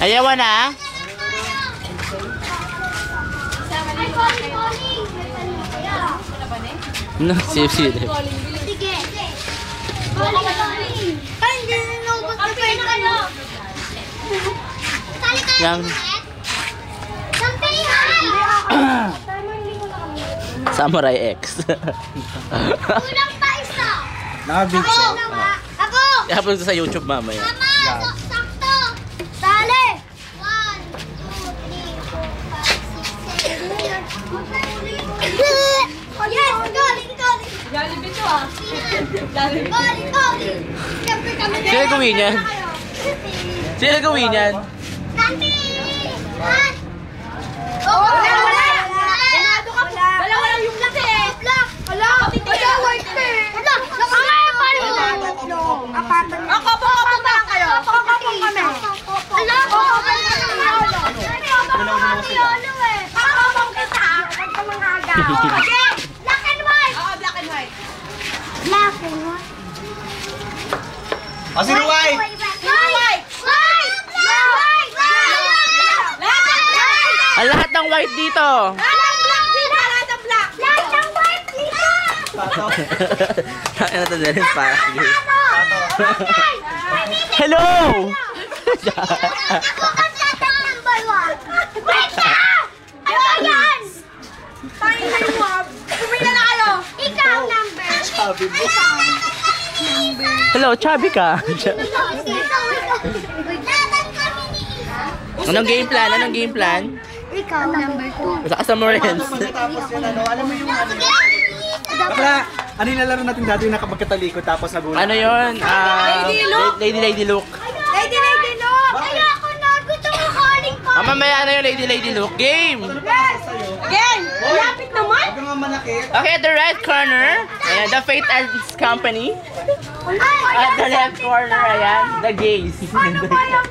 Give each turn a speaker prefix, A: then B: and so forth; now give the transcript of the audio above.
A: Ayaw na. No, see.
B: Sige. Ay, hindi na naubos na kayo.
A: Yang Samurai X.
B: Kulang pa isa.
C: Naka-video.
B: Ako.
A: I-upload ko sa YouTube mamaya.
B: Mama, sakto. Dali. 1, 2, 3, 4, 5, 6, 7, 8. Yes, go.
D: Jollibee to ah.
B: Go. Siyempre kami.
A: Sino gawin yan? Sino gawin yan?
B: Kami.
D: Wala. Ganado ka. Dalawa lang yung laki eh.
B: Wala, white eh. Wala,
D: Kapong na lang kayo. Kapong kami.
B: Wala,
D: Kapong kita. Huwag ka mga agaw.
B: Okay, black and white.
D: Oo, black and white.
B: Black and white.
C: O, sino white?
B: White.
A: Ang lahat ng white dito.
D: Lahat black dito. Lahat ng black.
B: Lahat ng white dito.
A: Ano to din para.
B: Okay.
A: Hello.
B: Ako ang number 1. Wait na! Ano yan?
D: Tayo na yung wab. Pumila na kayo.
B: Ikaw number.
C: Sabi mo.
A: Hello, chubby ka. Anong game plan?
B: Ikaw number 2.
A: Basta ka sa Morens.
C: Tapos yun, alam mo yung Bakla, ano yung nalaro natin dati yung nakapagkatalikod tapos nagulat?
A: Ano yun? Lady Luke.
B: Lady Luke! Kaya ako na gusto ko calling ko.
A: Mamaya na yung Lady Luke. Game!
D: Again. Lapit naman.
C: Huwag nga manakit.
A: Okay, the right corner. Ayan, the Fate and Company. At the left corner, ayan, the gays.
B: Ano ba yung